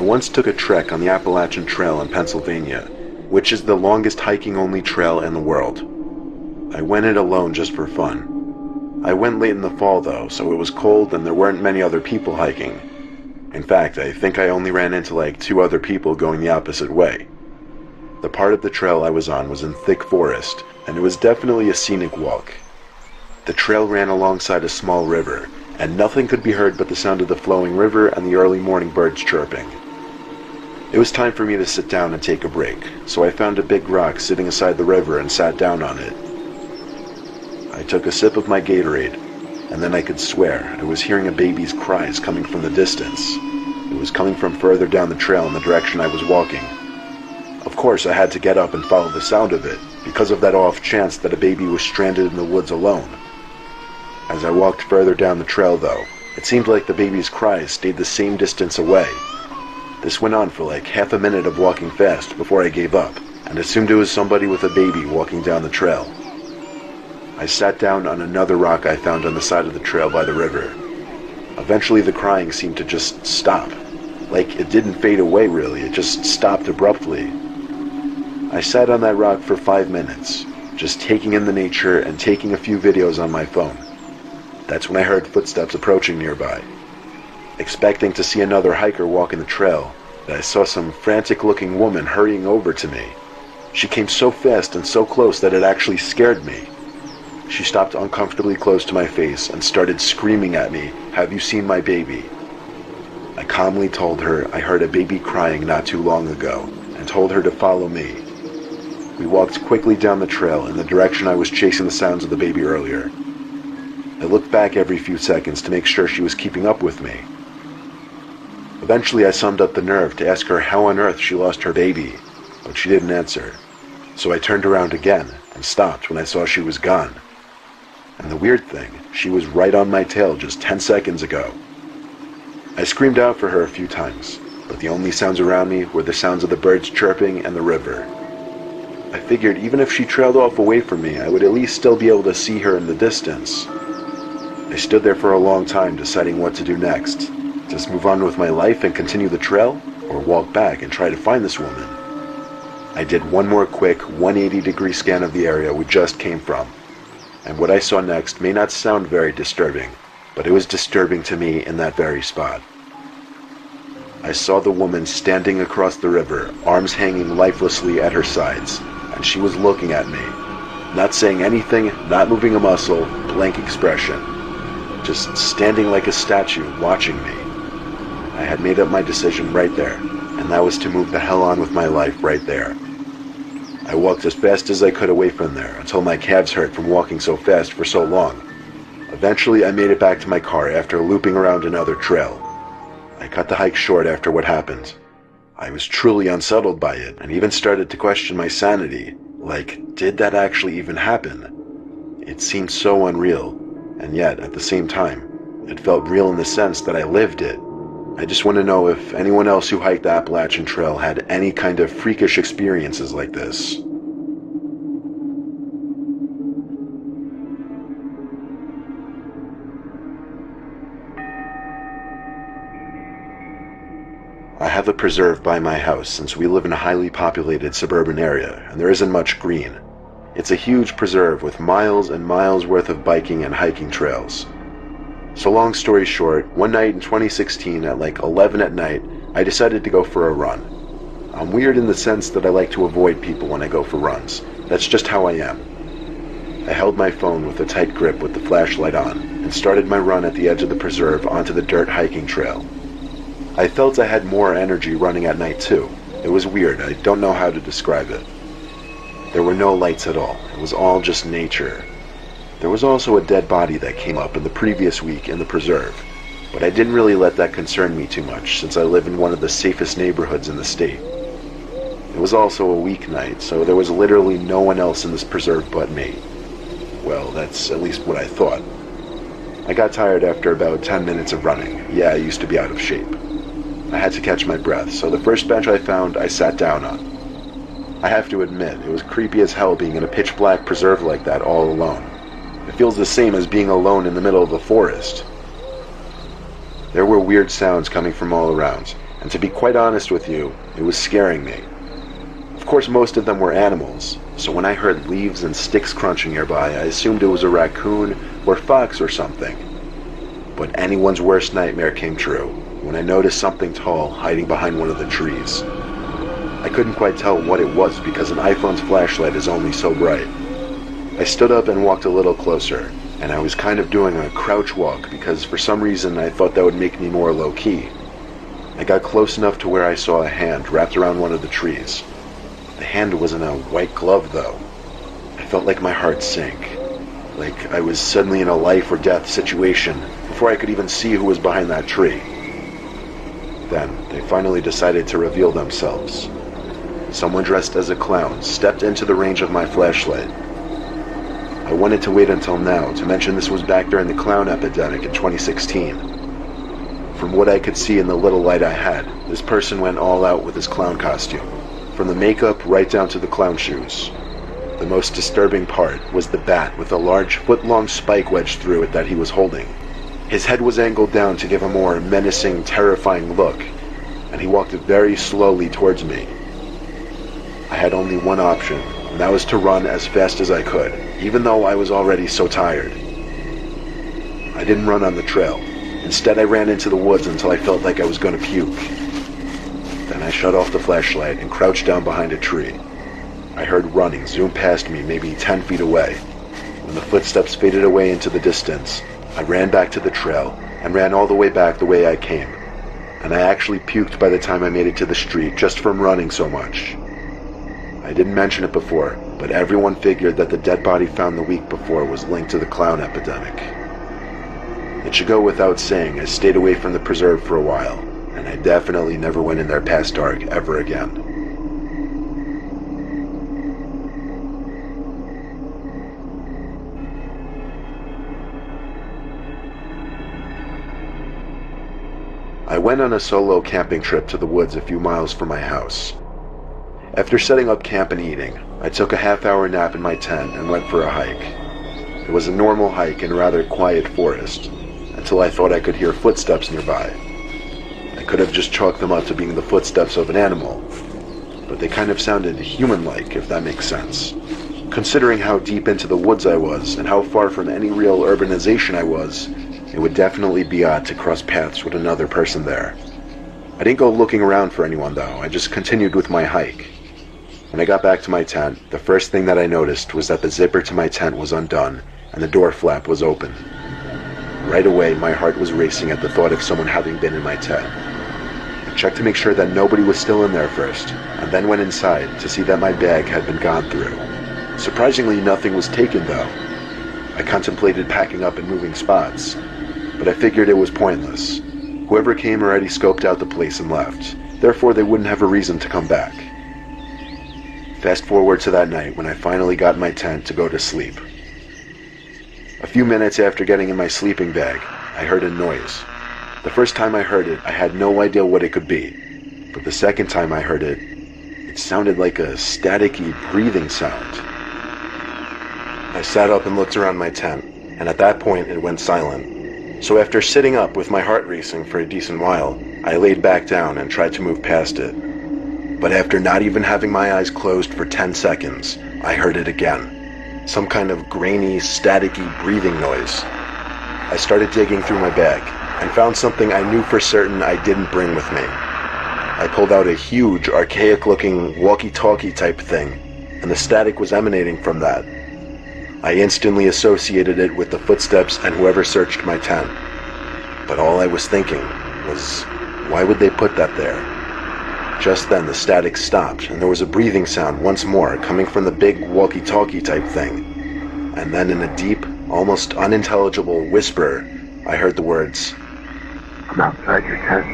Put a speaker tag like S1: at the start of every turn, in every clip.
S1: once took a trek on the Appalachian Trail in Pennsylvania, which is the longest hiking-only trail in the world. I went it alone just for fun. I went late in the fall though, so it was cold and there weren't many other people hiking. In fact, I think I only ran into like 2 other people going the opposite way. The part of the trail I was on was in thick forest, and it was definitely a scenic walk. The trail ran alongside a small river, and nothing could be heard but the sound of the flowing river and the early morning birds chirping. It was time for me to sit down and take a break, so I found a big rock sitting aside the river and sat down on it. I took a sip of my Gatorade, and then I could swear I was hearing a baby's cries coming from the distance. It was coming from further down the trail in the direction I was walking. Of course, I had to get up and follow the sound of it, because of that off chance that a baby was stranded in the woods alone. As I walked further down the trail though, it seemed like the baby's cries stayed the same distance away. This went on for like half a minute of walking fast before I gave up, and assumed it was somebody with a baby walking down the trail. I sat down on another rock I found on the side of the trail by the river. Eventually the crying seemed to just stop. Like it didn't fade away really, it just stopped abruptly. I sat on that rock for 5 minutes, just taking in the nature and taking a few videos on my phone. That's when I heard footsteps approaching nearby. Expecting to see another hiker walking the trail, I saw some frantic-looking woman hurrying over to me. She came so fast and so close that it actually scared me. She stopped uncomfortably close to my face and started screaming at me, "Have you seen my baby?" I calmly told her I heard a baby crying not too long ago, and told her to follow me. We walked quickly down the trail in the direction I was chasing the sounds of the baby earlier. I looked back every few seconds to make sure she was keeping up with me. Eventually I summed up the nerve to ask her how on earth she lost her baby, but she didn't answer. So I turned around again and stopped when I saw she was gone. And the weird thing, she was right on my tail just 10 seconds ago. I screamed out for her a few times, but the only sounds around me were the sounds of the birds chirping and the river. I figured even if she trailed off away from me, I would at least still be able to see her in the distance. I stood there for a long time deciding what to do next. Just move on with my life and continue the trail, or walk back and try to find this woman. I did one more quick 180-degree scan of the area we just came from, and what I saw next may not sound very disturbing, but it was disturbing to me in that very spot. I saw the woman standing across the river, arms hanging lifelessly at her sides, and she was looking at me. Not saying anything, not moving a muscle, blank expression. Just standing like a statue, watching me. I had made up my decision right there, and that was to move the hell on with my life right there. I walked as fast as I could away from there, until my calves hurt from walking so fast for so long. Eventually I made it back to my car after looping around another trail. I cut the hike short after what happened. I was truly unsettled by it, and even started to question my sanity. Like, did that actually even happen? It seemed so unreal, and yet, at the same time, it felt real in the sense that I lived it. I just want to know if anyone else who hiked the Appalachian Trail had any kind of freakish experiences like this. I have a preserve by my house since we live in a highly populated suburban area and there isn't much green. It's a huge preserve with miles and miles worth of biking and hiking trails. So long story short, one night in 2016 at like 11 at night, I decided to go for a run. I'm weird in the sense that I like to avoid people when I go for runs. That's just how I am. I held my phone with a tight grip with the flashlight on and started my run at the edge of the preserve onto the dirt hiking trail. I felt I had more energy running at night too. It was weird, I don't know how to describe it. There were no lights at all, it was all just nature. There was also a dead body that came up in the previous week in the preserve, but I didn't really let that concern me too much since I live in one of the safest neighborhoods in the state. It was also a weeknight, so there was literally no one else in this preserve but me. Well, that's at least what I thought. I got tired after about 10 minutes of running. Yeah, I used to be out of shape. I had to catch my breath, so the first bench I found, I sat down on. I have to admit, it was creepy as hell being in a pitch-black preserve like that all alone. It feels the same as being alone in the middle of a forest. There were weird sounds coming from all around, and to be quite honest with you, it was scaring me. Of course, most of them were animals, so when I heard leaves and sticks crunching nearby, I assumed it was a raccoon or fox or something. But anyone's worst nightmare came true when I noticed something tall hiding behind one of the trees. I couldn't quite tell what it was because an iPhone's flashlight is only so bright. I stood up and walked a little closer, and I was kind of doing a crouch walk because for some reason I thought that would make me more low-key. I got close enough to where I saw a hand wrapped around one of the trees. The hand was in a white glove, though. I felt like my heart sank, like I was suddenly in a life or death situation before I could even see who was behind that tree. Then, they finally decided to reveal themselves. Someone dressed as a clown stepped into the range of my flashlight. I wanted to wait until now to mention this was back during the clown epidemic in 2016. From what I could see in the little light I had, this person went all out with his clown costume. From the makeup right down to the clown shoes. The most disturbing part was the bat with a large foot-long spike wedged through it that he was holding. His head was angled down to give a more menacing, terrifying look, and he walked very slowly towards me. I had only one option, and that was to run as fast as I could, even though I was already so tired. I didn't run on the trail. Instead, I ran into the woods until I felt like I was going to puke. Then I shut off the flashlight and crouched down behind a tree. I heard running zoom past me maybe 10 feet away. When the footsteps faded away into the distance, I ran back to the trail and ran all the way back the way I came. And I actually puked by the time I made it to the street just from running so much. I didn't mention it before, but everyone figured that the dead body found the week before was linked to the clown epidemic. It should go without saying I stayed away from the preserve for a while, and I definitely never went in there past dark ever again. I went on a solo camping trip to the woods a few miles from my house. After setting up camp and eating, I took a half-hour nap in my tent and went for a hike. It was a normal hike in a rather quiet forest, until I thought I could hear footsteps nearby. I could have just chalked them up to being the footsteps of an animal, but they kind of sounded human-like, if that makes sense. Considering how deep into the woods I was, and how far from any real urbanization I was, it would definitely be odd to cross paths with another person there. I didn't go looking around for anyone, though. I just continued with my hike. When I got back to my tent, the first thing that I noticed was that the zipper to my tent was undone, and the door flap was open. Right away, my heart was racing at the thought of someone having been in my tent. I checked to make sure that nobody was still in there first, and then went inside to see that my bag had been gone through. Surprisingly, nothing was taken, though. I contemplated packing up and moving spots, but I figured it was pointless. Whoever came already scoped out the place and left, therefore they wouldn't have a reason to come back. Fast forward to that night when I finally got in my tent to go to sleep. A few minutes after getting in my sleeping bag, I heard a noise. The first time I heard it, I had no idea what it could be, but the second time I heard it, it sounded like a staticky breathing sound. I sat up and looked around my tent, and at that point it went silent. So after sitting up with my heart racing for a decent while, I laid back down and tried to move past it. But after not even having my eyes closed for 10 seconds, I heard it again. Some kind of grainy, staticky breathing noise. I started digging through my bag and found something I knew for certain I didn't bring with me. I pulled out a huge, archaic-looking walkie-talkie type thing, and the static was emanating from that. I instantly associated it with the footsteps and whoever searched my tent. But all I was thinking was, why would they put that there? Just then the static stopped, and there was a breathing sound once more coming from the big walkie-talkie type thing. And then in a deep, almost unintelligible whisper, I heard the words, "I'm outside your tent."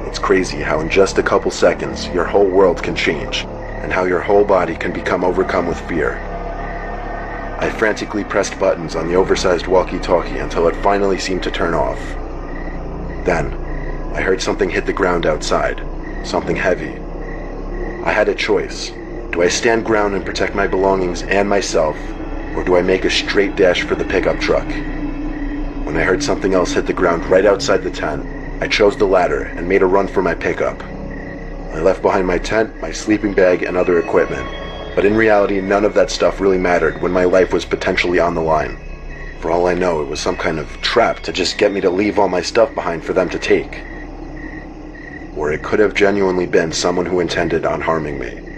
S1: It's crazy how in just a couple seconds your whole world can change, and how your whole body can become overcome with fear. I frantically pressed buttons on the oversized walkie-talkie until it finally seemed to turn off. Then, I heard something hit the ground outside, something heavy. I had a choice. Do I stand ground and protect my belongings and myself, or do I make a straight dash for the pickup truck? When I heard something else hit the ground right outside the tent, I chose the latter and made a run for my pickup. I left behind my tent, my sleeping bag, and other equipment, but in reality none of that stuff really mattered when my life was potentially on the line. For all I know, it was some kind of trap to just get me to leave all my stuff behind for them to take. Or it could have genuinely been someone who intended on harming me.